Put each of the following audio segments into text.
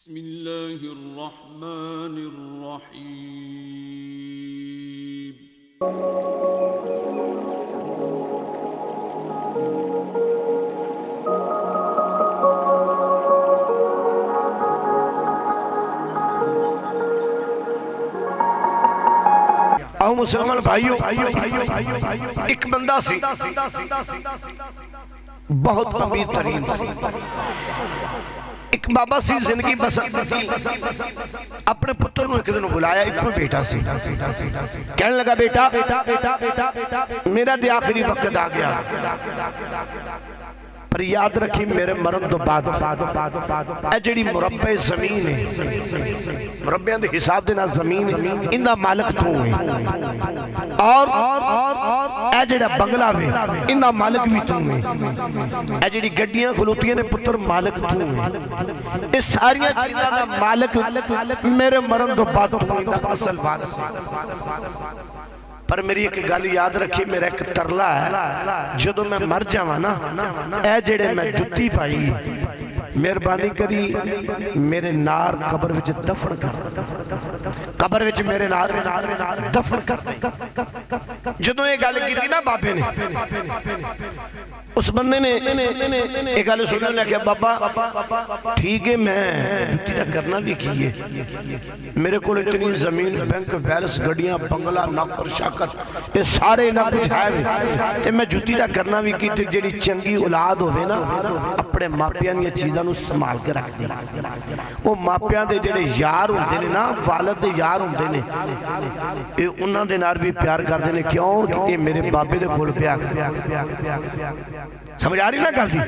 आओ मुसलमान भाइयों, एक बंदा सी बहुत अमीर तरीन, एक बाबा सी जिंदगी बसर अपने पुत्र को एक दिन बुलाया, एक बेटा सी, कहने लगा बेटा मेरा तो आखिरी वक्त आ गया, पर याद रखी मेरे मरण तो बाद जी मुरब्बे जमीन है, मुरब्बियां के हिसाब के नाल जमीन इनका मालिक तू है, और जेड़ा बंगला वे इनका मालिक भी तू है, जी गड्डियां खलोतियां ने पुत्र मालिक तू है, ये सारिया चीज़ों का मालिक मेरे मरण तो बाद तू इनका असल वारिस। पर मेरी एक गल याद रखी, मेरा एक तरला है, जो मैं मर जावा ना, ए जेड़े मैं जुत्ती पाई मेहरबानी करी मेरे नार कबर विच दफन कर, कबर विच मेरे नार दफन कर। जो ये गल की ना बाबे ने, उस बंदे ने एक गल सुनने लगे, बाबा ठीक है मैं जुत्ती का करना भी की है, मेरे को इतनी जमीन बैंक बैलेंस गड्डियां बंगला नौकर शाकर ये सारे ना कुछ है, मैं जुत्ती का करना भी की, जी चंगी औलाद होवे ना अपने मापियां दी चीज़ों संभाल के रख दी, वो मापियां दे जेड़े यार होंदे ने ना, वालद दे यार होंदे ने, ये उन्हां दे नाल भी प्यार करदे ने, क्यों कि ये मेरे बाबे दे कोल प्यार। समझ आ रही ना गल दी?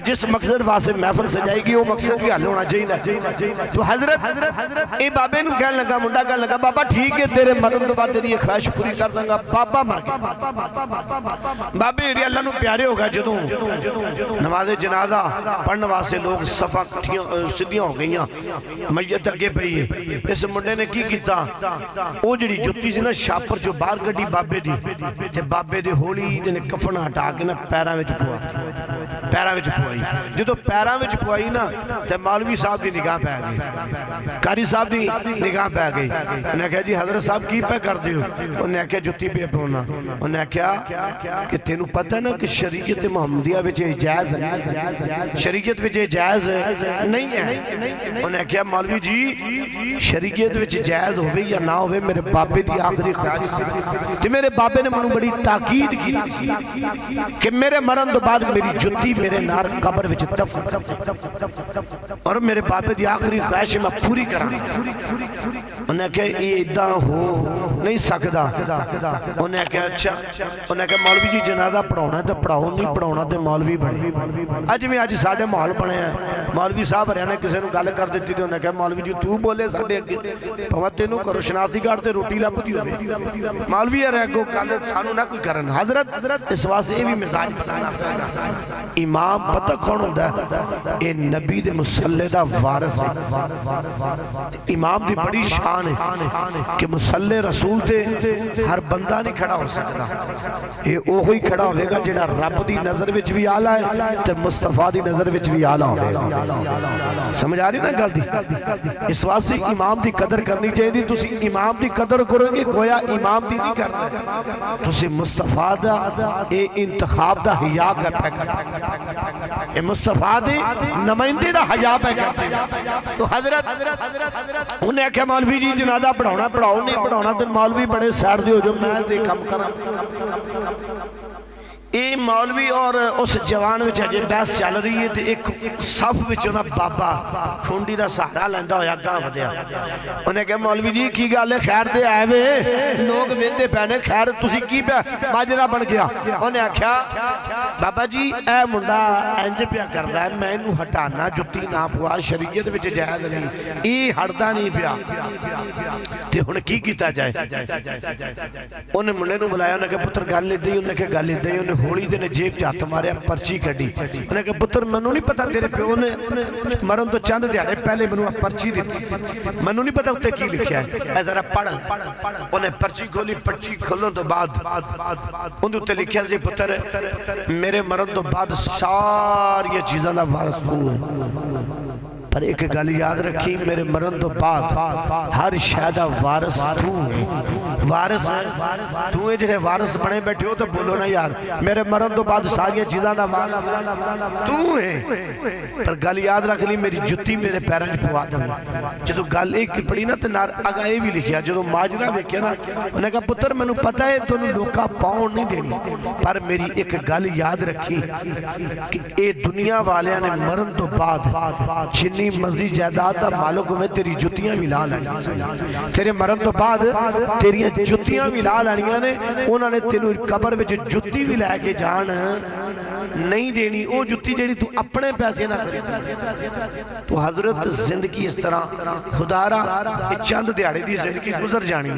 जिस मकसद वास्ते महफिल सजाएगी वो मकसद भी हल होना चाहिए। तो हजरत ये बाबे नूं कहन लगा, मुंडा कहन लगा बाबा ठीक है तेरे मरण तो बाद तेरी ये ख्वाहिश पूरी कर दूंगा। बाबा मर गया, बाबे अल्लाह नूं प्यारे हो गए, जदों नमाज़े जनाजा पढ़ने वास्ते लोग सफा सीधियां हो गई, मैयत अगे पई है, इस मुंडे ने की किया, वो जी जुत्ती सी ना छापर जो बाहर कड्डी बाबे दी, ते बाबे दे होली ने कफन हटा के ना पैरों में पवाई, जो पैरों में पवाई ना तो मौलवी साहब की निगाह पै गई, कारी साहब की निगाह पै गई। उन्हें आख्या जी हजरत साहब की पे करते हो? उन्हें आख्या जुत्ती पे पवाना। उन्हें आख्या कि तेनू पता ना कि शरीयत मुहम्मदिया जायज, शरीयत जायज नहीं है। उन्हें आख्या मौलवी जी शरीयत जायज हो या ना हो, मेरे बाबे की आखिरी ख्वाहिश, मेरे बाबे ने मैनू बड़ी ताकीद की कि मेरे मरण तो बाद मेरी जुत्ती मेरे नार कबर विच दफन और मेरे बाबे की आखिरी ख्वाहिश मैं पूरी करा। उन्हें कहा ये इदा हो नहीं सकता। उन्हें कहा अच्छा, उन्हें कहा मौलवी जी जनाजा पढ़ाना तो पढ़ाओ, नहीं पढ़ाना तो मौलवी बने। अज में अज साडे माहौल बने, मौलवी साहब हरियाणा किसी ने गल कर दी तो उन्हें कहा मौलवी जी तू बोले साडे अगे, भावें तेनू करो शनाख्ती कार्ड ते रोटी लभदी होवे, मौलवी यार अगों गल सानू ना कोई करन। हजरत इस वास्ते ये भी मिजाज इमाम पता कौन होंदा है? ये नबी दे मुसल्ले दा वारिस है। इमाम दी बड़ी शान है कि मुसल्ले रसूल ते हर बंदा नहीं खड़ा हो सकता, ये ओही खड़ा होगा जिहड़ा रब दी नजर विच भी आला है ते मुस्तफा दी नजर विच भी आला होगा। समझ आ रही ना गल दी? इस वास्ते इमाम दी कदर करनी चाहिए। तुसी इमाम दी कदर करोगे, गोया इमाम दी नहीं करना, तुसी मुस्तफा दा ये इंतखाब दा हया करते, मुस्तफा दे नुमाइंदे दा हया पे करते। तो हजरत उन्हें आख्या मौलवी जी जनाजा पढ़ाना पढ़ाओ, नहीं पढ़ाना तो मौलवी बड़े सैड दे हो जो मैं ते कम करा। ये मौलवी और उस जवान में अजे बहस चल रही है, तो एक सफ विचों ना बाबा खुंडी का सहारा लेंदा होया गां वधिया। उन्हें कहा मौलवी जी की गल है? खैर ते आए वे लोग वेंदे पैने, खैर तुसी की पे माजरा बन गया? उन्हें आख्या बाबा जी ए मुंडा इंज पिया करदा है, मैं इनू हटाना जुत्ती ना पवा, शरीयत विच जायज नहीं, ये हटदा नहीं पिया, ते हुण की कीता जाए? उन्हें मुंडे नू बुलाया, उन्हें कहा पुत्र गल इदां ही। उन्हें कहा गल इदां ही। उन्हें होली दे ने जेब च हथ मारिया, पर्ची कड्डी। उन्हें कहा पुत्र मैनू नहीं पता, तेरे प्यो ने मरण तो चंद दिहाड़े पहले मैनू पर्ची दी, मैनू नहीं पता उत्ते की लिखा है, ए जरा पढ़। उन्हें पर्ची खोली, पर्ची खोलने तो बाद उन्हें उत्ते लिखा जी पुत्र मेरे मरण तो बाद सारिया चीज़ों का वारस तू है। पर एक गल याद रखी, मेरे मरण तो बाद हर शय दा वारिस तू है। वारिस तू है, जिहड़े वारिस बने बैठे हो तो बोलो ना यार, मेरे मरण तो बाद सारिया चीज़ों का वारिस तू है। पर गल याद रख ली, मेरी जुत्ती मेरे पैरों च पवा दें। जो गल एक पढ़ी ना तो नार अगा ये भी लिखिया, जो माजरा वेख्या ना उन्हें कहा पुत्र मैनू पता है तेन लोग पाउण नहीं देनी, पर मेरी एक गल याद रखी कि ये दुनिया वालिया ने मरण तो बाद जिन्नी मर्जी जायदाद का मालक होवे तेरी जुत्तियां भी ला लैनियां, तेरे मरण तो बाद तेरिया जुत्तियां भी ला लैनियां ने। उन्होंने तेन कबर में जुत्ती भी लैके जान नहीं देनी, वो जुत्ती जी तू अपने पैसे ना खरीद। तो हजरत जिंदगी इस तरह खुदारा चंद दिहाड़े की जिंदगी गुजर जानी,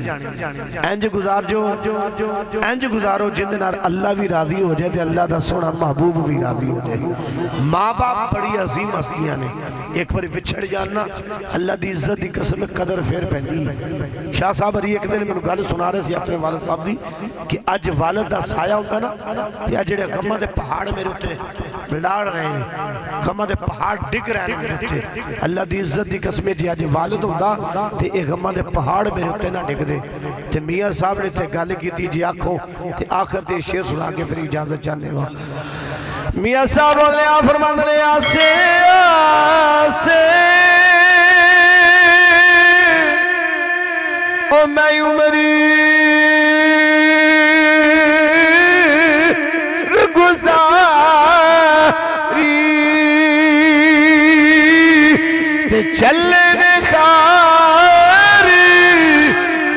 इंज गुजार जो इंज गुजारो जिंदे नाल अल्लाह भी राजी हो जाए, अल्लाह का सोहना महबूब भी राजी हो जाए। माँ बाप बड़ी अजीम हस्तियां ने, एक बार पिछड़ जाना अल्लाह की इज्जत की कसम कदर फिर पैंदी। शाह साहब अरी एक दिन मैंने गल सुना रहे थे अपने वालद साहब की कि अज वालद का साया होता ना, तो अज जो गमां के पहाड़ मेरे उत्ते मिलाड़ रहे हैं, गमां के पहाड़ डिग रहे हैं मेरे उत्ते। अल्लाह की इज्जत की कसम जी अज वालद होंदा तो यह गमां के पहाड़ मेरे उत्ते ना डिगदे। तो मियाँ साहब ने इतने गल की जी आखो, तो आखिर ते शेर सुना के फिर इजाजत चाहते हो। मियाँ साहब बोले फरमाते ने आसे आसे ओ मैं उमरी गुजारी ते चलने खार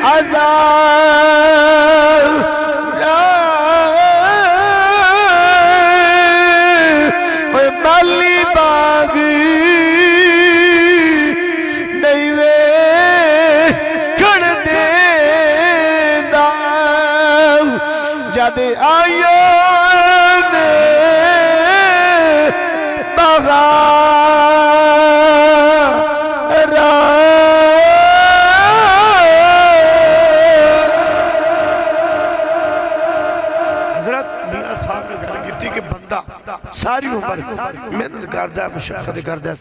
आजाद माली बाग नहीं वे कण देंदा जद आयो ने बगा सारी उम्र मेहनत करता है, मुशक्कत करता है,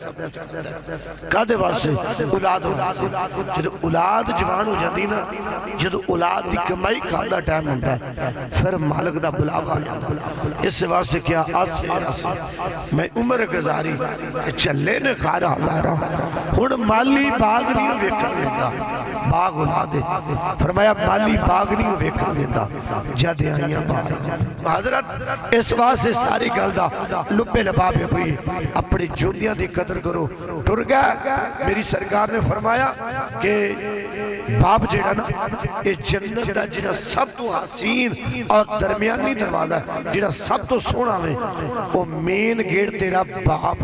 कादे वास्ते औलाद जो औलाद जवान हो जाती ना, जो औलाद की कमाई खाता टाइम होता है फिर मालिक का बुलावा आ जाता। इस वास्ते क्या आसे मैं उम्र गुजारी चले ने खार हजारा हुण माली बाग नहीं वेखण देंदा, बाग औलाद फरमाया माली बाग नहीं वेखण देंदा जद आईयां बाहर। हजरत इस वास्ते सारी गल दा लुब्बे लबाबे हुई अपनी जुनिया की कदर करो। टुर गया मेरी सरकार ने फरमाया कि बाप जेड़ा ना ये जन्नत दा जिहड़ा सब तो हसीन और दरमियानी दरवाजा जिहड़ा सब तो सोहना है वो मेन गेट तेरा बाप।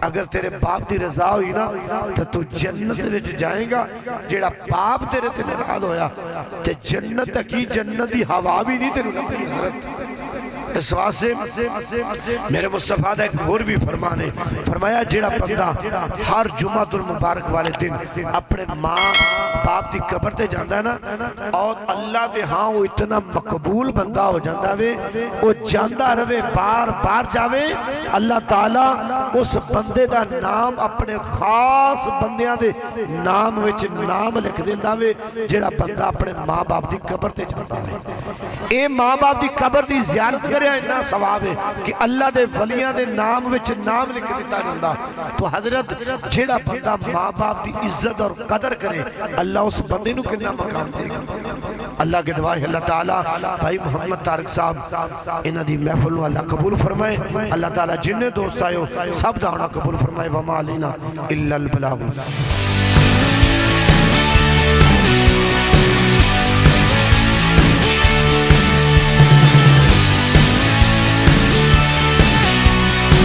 अगर तेरे बाप की रजा हुई ना तो तू जन्नत विच जाएगा। जेड़ा बाप तेरे ते नाराज होया ते जन्नत की जन्नत की हवा भी नहीं तेनू लभदी। हजरत इस वास्ते मेरे मुस्तफा दा एक होर भी फरमान है, फरमाया जेड़ा बंदा हर जुम्मतुल मुबारक वाले दिन अपने माँ बाप की कबर ते जाता है ना और अल्लाह दे हाँ वो इतना मकबूल बंदा हो जाता वे, वो जाता रहे बार बार जावे, अल्लाह ताला उस बंदे का नाम अपने खास बंदियां दे नाम विच नाम लिख देंदा वे। जेड़ा बंदा अपने माँ बाप की कबर ते जाता है, ये माँ बाप की कबर की जियारत करे इतना सवाब है कि अल्लाह दे वलियां दे नाम विच नाम लिख दिता जाता। तो हजरत जेड़ा बंदा माँ बाप की इज्जत और कदर करे अल्लाह उस बंदे नूं कितना मकाम देगा। अल्लाह के दुआ अल्लाह ताला भाई मोहम्मद तारिक साहब इन्हां दी महफिल नूं अल्लाह कबूल फरमाए। अल्लाह ताला जिन्ने दोस्त आयो सब दा आना कबूल फरमाए। वमा अलैना इल्लल बलाग।